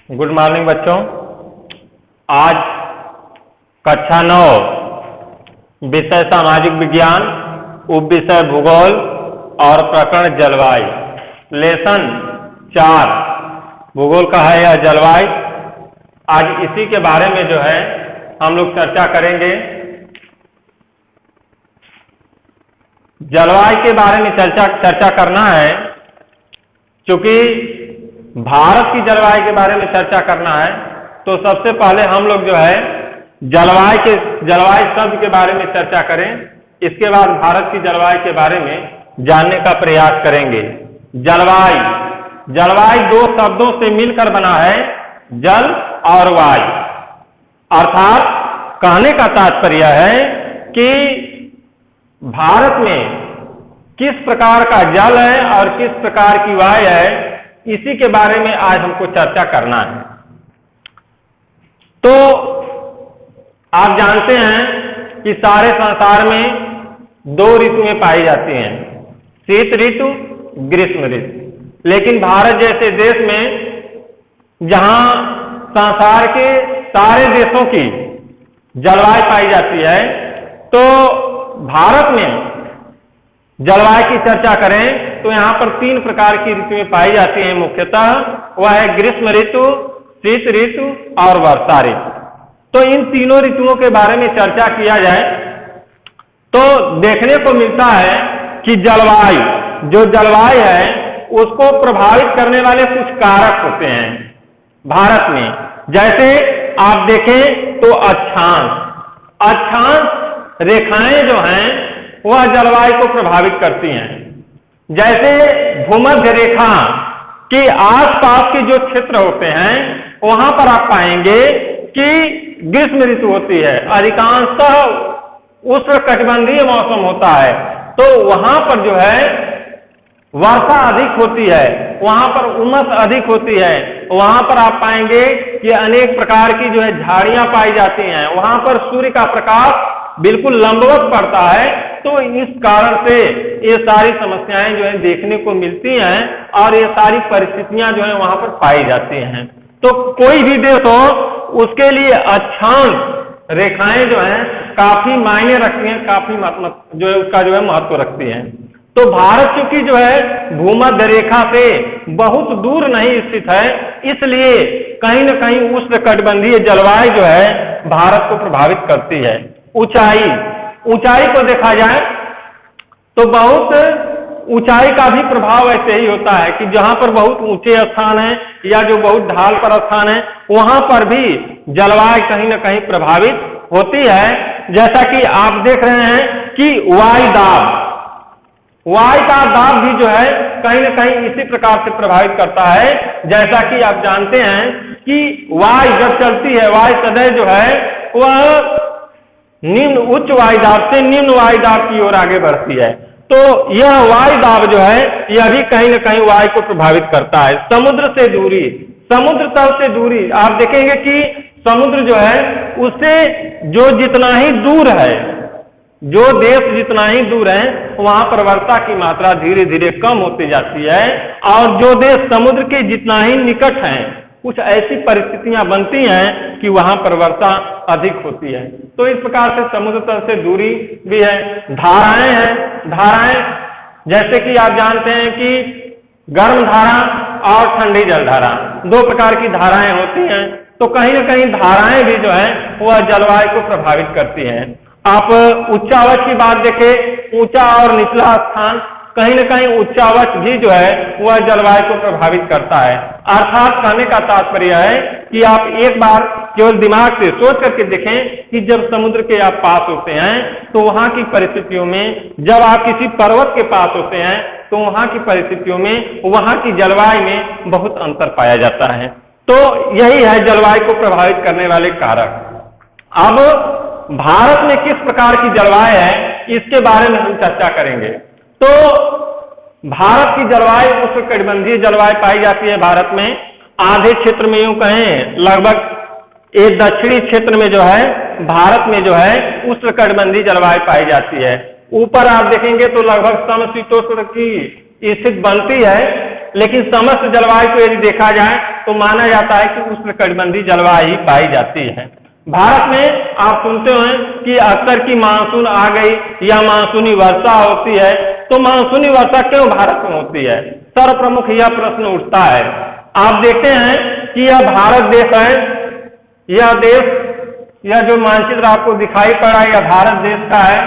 Good morning बच्चों। आज कक्षा 9 विषय सामाजिक विज्ञान, उप विषय भूगोल और प्रकरण जलवायु, लेसन 4 भूगोल का है यह जलवायु। आज इसी के बारे में जो है हम लोग चर्चा करेंगे। जलवायु के बारे में चर्चा करना है, क्योंकि भारत की जलवायु के बारे में चर्चा करना है तो सबसे पहले हम लोग जो है जलवायु शब्द के बारे में चर्चा करें। इसके बाद भारत की जलवायु के बारे में जानने का प्रयास करेंगे। जलवायु दो शब्दों से मिलकर बना है, जल और वायु। अर्थात कहने का तात्पर्य है कि भारत में किस प्रकार का जल है और किस प्रकार की वायु है, इसी के बारे में आज हमको चर्चा करना है। तो आप जानते हैं कि सारे संसार में 2 ऋतुएं पाई जाती हैं, शीत ऋतु, ग्रीष्म ऋतु। लेकिन भारत जैसे देश में जहां संसार के सारे देशों की जलवायु पाई जाती है, तो भारत में जलवायु की चर्चा करें तो यहाँ पर 3 प्रकार की ऋतुएं पाई जाती हैं। मुख्यतः वह है ग्रीष्म ऋतु, शीत ऋतु और वर्षा ऋतु। तो इन तीनों ऋतुओं के बारे में चर्चा किया जाए तो देखने को मिलता है कि जलवायु है उसको प्रभावित करने वाले कुछ कारक होते हैं भारत में। जैसे आप देखें तो अक्षांश रेखाएं जो हैं वह जलवायु को प्रभावित करती हैं। जैसे भूमध्य रेखा के आसपास के जो क्षेत्र होते हैं वहां पर आप पाएंगे कि ग्रीष्म ऋतु होती है, अधिकांशतः उष्णकटिबंधीय मौसम होता है, तो वहां पर जो है वर्षा अधिक होती है, वहां पर उमस अधिक होती है। वहां पर आप पाएंगे कि अनेक प्रकार की जो है झाड़ियां पाई जाती हैं, वहां पर सूर्य का प्रकाश बिल्कुल लंबवत पड़ता है। तो इस कारण से ये सारी समस्याएं जो है देखने को मिलती हैं और ये सारी परिस्थितियां जो है वहां पर पाई जाती हैं। तो कोई भी देश हो उसके लिए अक्षांश रेखाएं जो हैं काफी मायने रखती हैं, काफी जो है उसका जो है महत्व रखती हैं। तो भारत चूंकि जो है भूमध्य रेखा से बहुत दूर नहीं स्थित है, इसलिए कहीं न कहीं उष्णकटिबंधीय जलवायु जो है भारत को प्रभावित करती है। ऊंचाई को देखा जाए तो बहुत ऊंचाई का भी प्रभाव ऐसे ही होता है कि जहां पर बहुत ऊंचे स्थान है या जो बहुत ढाल पर स्थान है, वहां पर भी जलवायु कहीं न कहीं प्रभावित होती है। जैसा कि आप देख रहे हैं कि वायु का दाब भी जो है कहीं न कहीं इसी प्रकार से प्रभावित करता है। जैसा कि आप जानते हैं कि वायु जब चलती है, वायु सदैव जो है वह उच्च वायुदाब से निम्न वायुदाब की ओर आगे बढ़ती है। तो यह वायुदाब जो है यह भी कहीं न कहीं वायु को प्रभावित करता है। समुद्र तल से दूरी आप देखेंगे कि समुद्र जो है उससे जो जितना ही दूर है, जो देश जितना ही दूर है, वहां पर वर्षा की मात्रा धीरे धीरे कम होती जाती है। और जो देश समुद्र के जितना ही निकट है, कुछ ऐसी परिस्थितियां बनती हैं कि वहां पर वर्षा अधिक होती है। तो इस प्रकार से समुद्र तल से दूरी भी है। धाराएं जैसे कि आप जानते हैं कि गर्म धारा और ठंडी जल धारा 2 प्रकार की धाराएं होती हैं। तो कहीं न कहीं धाराएं भी जो है वह जलवायु को प्रभावित करती हैं। आप उच्चावच की बात देखें, ऊंचा और निचला स्थान, कहीं न कहीं उच्चावच भी जो है वह जलवायु को प्रभावित करता है। अर्थात कहने का तात्पर्य है कि आप एक बार केवल दिमाग से सोच करके देखें कि जब समुद्र के आप पास होते हैं तो वहां की परिस्थितियों में, जब आप किसी पर्वत के पास होते हैं तो वहां की परिस्थितियों में, वहां की जलवायु में बहुत अंतर पाया जाता है। तो यही है जलवायु को प्रभावित करने वाले कारक। अब भारत में किस प्रकार की जलवायु है इसके बारे में हम चर्चा करेंगे। तो भारत की जलवायु उष्णकटिबंधीय जलवायु पाई जाती है। भारत में आधे क्षेत्र में यूं कहें लगभग एक दक्षिणी क्षेत्र में जो है भारत में जो है उष्णकटिबंधीय जलवायु पाई जाती है। ऊपर आप देखेंगे तो लगभग समशीतोष्ण की स्थिति बनती है, लेकिन समस्त जलवायु को यदि देखा जाए तो माना जाता है कि उष्णकटिबंधीय जलवायु पाई जाती है। भारत में आप सुनते हैं कि अक्सर की मानसून आ गई या मानसूनी वर्षा होती है, तो मानसूनी वर्षा क्यों भारत में होती है? सर्वप्रमुख यह प्रश्न उठता है। आप देखते हैं कि यह भारत देश है, यह देश, यह जो मानचित्र आपको दिखाई पड़ा यह भारत देश का है।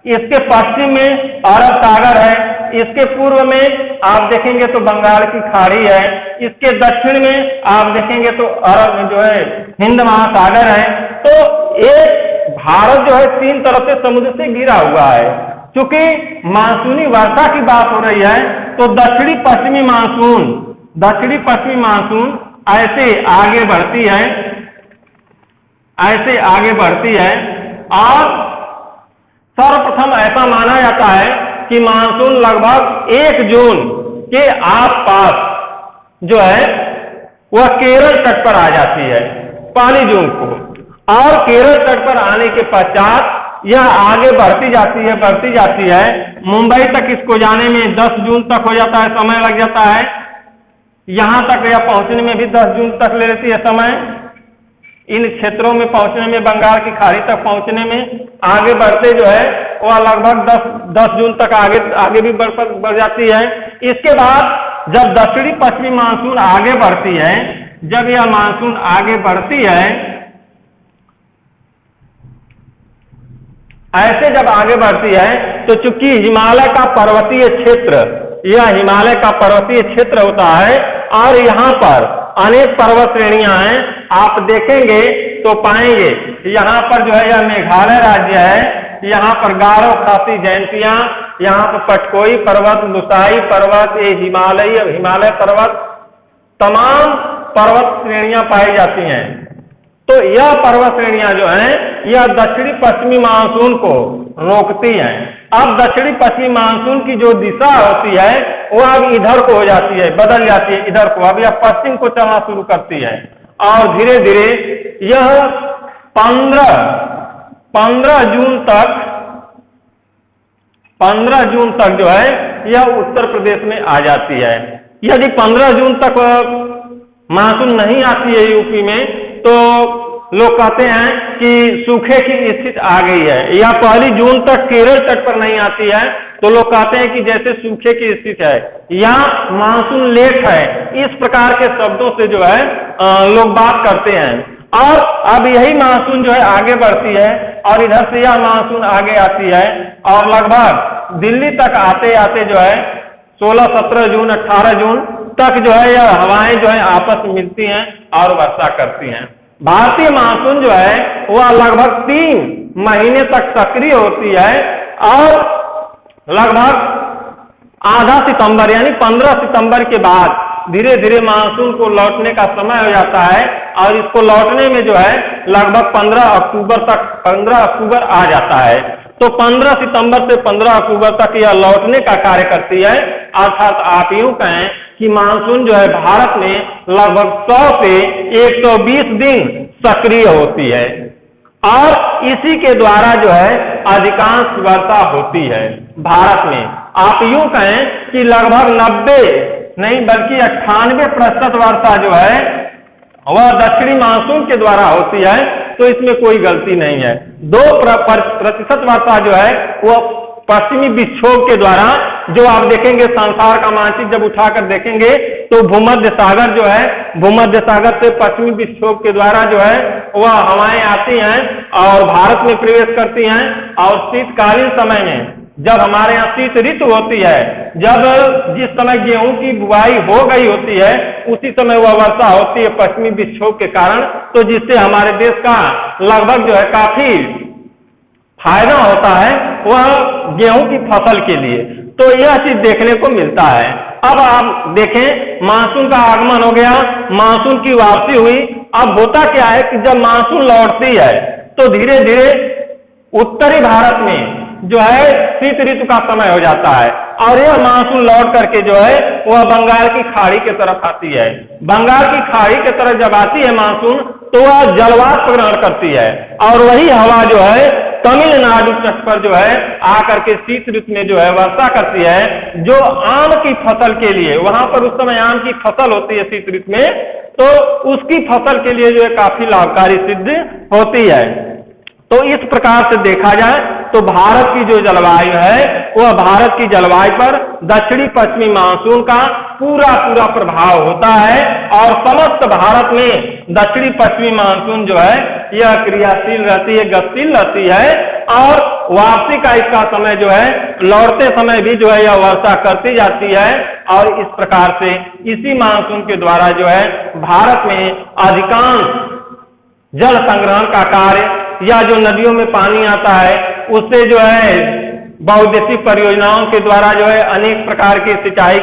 इसके पश्चिम में अरब सागर है, इसके पूर्व में आप देखेंगे तो बंगाल की खाड़ी है, इसके दक्षिण में आप देखेंगे तो अरब जो है हिंद महासागर है। तो एक भारत जो है 3 तरफ से समुद्र से घिरा हुआ है। क्योंकि मानसूनी वर्षा की बात हो रही है तो दक्षिणी पश्चिमी मानसून ऐसे आगे बढ़ती है और सर्वप्रथम ऐसा माना जाता है कि मानसून लगभग 1 जून के आसपास जो है वह केरल तट पर आ जाती है, 1 जून को, और केरल तट पर आने के पश्चात यह आगे बढ़ती जाती है। मुंबई तक इसको जाने में 10 जून तक हो जाता है, समय लग जाता है। यहां तक या पहुंचने में भी 10 जून तक ले लेती है समय। इन क्षेत्रों में पहुंचने में, बंगाल की खाड़ी तक पहुंचने में आगे बढ़ते जो है वह लगभग 10 जून तक आगे भी बढ़ जाती है। इसके बाद जब दक्षिणी पश्चिमी मानसून आगे बढ़ती है, जब यह मानसून आगे बढ़ती है, ऐसे जब आगे बढ़ती है तो चूंकि हिमालय का पर्वतीय क्षेत्र होता है और यहाँ पर अनेक पर्वत श्रेणियां हैं। आप देखेंगे तो पाएंगे यहाँ पर जो है यह मेघालय राज्य है, यहाँ पर गारो खासी जयंतियां, यहाँ पर पटकोई पर्वत, लुसाई पर्वत, ये हिमालय पर्वत, तमाम पर्वत श्रेणियां पाई जाती हैं। तो यह पर्वत श्रेणियां जो हैं यह दक्षिणी पश्चिमी मानसून को रोकती हैं। अब दक्षिणी पश्चिमी मानसून की जो दिशा होती है वह अब इधर को हो जाती है, बदल जाती है इधर को, अब यह पश्चिम को चलना शुरू करती है और धीरे धीरे यह 15 जून तक जो है यह उत्तर प्रदेश में आ जाती है। यदि 15 जून तक मानसून नहीं आती है यूपी में तो लोग कहते हैं कि सूखे की स्थिति आ गई है, या 1 जून तक केरल तट पर नहीं आती है तो लोग कहते हैं कि जैसे सूखे की स्थिति है या मानसून लेट है। इस प्रकार के शब्दों से जो है लोग बात करते हैं। और अब यही मानसून जो है आगे बढ़ती है और इधर से यह मानसून आगे आती है और लगभग दिल्ली तक आते आते जो है 16, 17 जून, 18 जून तक जो है यह हवाएं जो है आपस में मिलती हैं और वर्षा करती हैं। भारतीय मानसून जो है वह लगभग 3 महीने तक सक्रिय होती है और लगभग आधा सितंबर यानी 15 सितंबर के बाद धीरे धीरे मानसून को लौटने का समय हो जाता है और इसको लौटने में जो है लगभग 15 अक्टूबर आ जाता है। तो 15 सितंबर से 15 अक्टूबर तक यह लौटने का कार्य करती है। अर्थात आप यूं कहें कि मानसून जो है भारत में लगभग 100 से 120 दिन सक्रिय होती है और इसी के द्वारा जो है अधिकांश वर्षा होती है भारत में। आप यूं कहें कि लगभग 90 नहीं बल्कि 98% वर्षा जो है वह दक्षिणी मानसून के द्वारा होती है, तो इसमें कोई गलती नहीं है। 2% वर्षा जो है वह पश्चिमी विक्षोभ के द्वारा, जो आप देखेंगे संसार का मानचित्र जब उठाकर देखेंगे तो भूमध्य सागर जो है, भूमध्य सागर से पश्चिमी विक्षोभ के द्वारा जो है वह हवाएं आती हैं और भारत में प्रवेश करती हैं। और शीतकालीन समय में जब हमारे यहाँ शीत ऋतु होती है, जब जिस समय गेहूं की बुआई हो गई होती है उसी समय वह वर्षा होती है पश्चिमी विक्षोभ के कारण, तो जिससे हमारे देश का लगभग जो है काफी फायदा होता है वह गेहूं की फसल के लिए। तो यह चीज देखने को मिलता है। अब आप देखें मानसून का आगमन हो गया, मानसून की वापसी हुई। अब होता क्या है कि जब मानसून लौटती है तो धीरे धीरे उत्तरी भारत में जो है शीत ऋतु का समय हो जाता है और यह मानसून लौट करके जो है वह बंगाल की खाड़ी की तरफ आती है। बंगाल की खाड़ी की तरफ जब आती है मानसून तो वह जलवाष्प ग्रहण करती है और वही हवा जो है तमिलनाडु तट पर जो है आकर के शीत ऋतु में जो है वर्षा करती है, जो आम की फसल के लिए, वहां पर उस समय आम की फसल होती है शीत ऋतु में, तो उसकी फसल के लिए जो है काफी लाभकारी सिद्ध होती है। तो इस प्रकार से देखा जाए तो भारत की जो जलवायु है वह भारत की जलवायु पर दक्षिणी पश्चिमी मानसून का पूरा पूरा प्रभाव होता है और समस्त भारत में दक्षिणी पश्चिमी मानसून जो है यह क्रियाशील रहती है, गतिशील रहती है और वापसी का इसका समय जो है लौटते समय भी जो है यह वर्षा करती जाती है और इस प्रकार से इसी मानसून के द्वारा जो है भारत में अधिकांश जल संग्रहण का कार्य या जो नदियों में पानी आता है उससे जो है बहुउद्देशीय परियोजनाओं के द्वारा जो है अनेक प्रकार के सिंचाई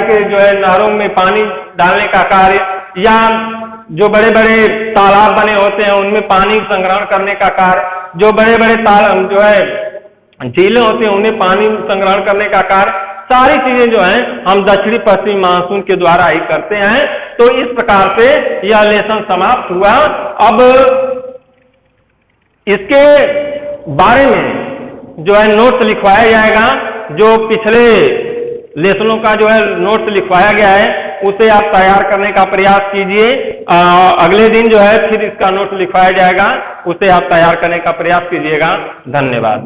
के जो है नहरों में पानी डालने का कार्य या जो बड़े बड़े तालाब बने होते हैं उनमें पानी संग्रहण करने का कार्य, जो बड़े बड़े जो है झीलें होती हैं उनमें पानी संग्रहण करने का कार्य, सारी चीजें जो हैं हम दक्षिणी पश्चिमी मानसून के द्वारा ही करते हैं। तो इस प्रकार से यह लेसन समाप्त हुआ। अब इसके बारे में जो है नोट्स लिखवाया जाएगा, जो पिछले लेसनों का जो है नोट्स लिखवाया गया है उसे आप तैयार करने का प्रयास कीजिए। अगले दिन जो है फिर इसका नोट लिखवाया जाएगा, उसे आप तैयार करने का प्रयास कीजिएगा। धन्यवाद।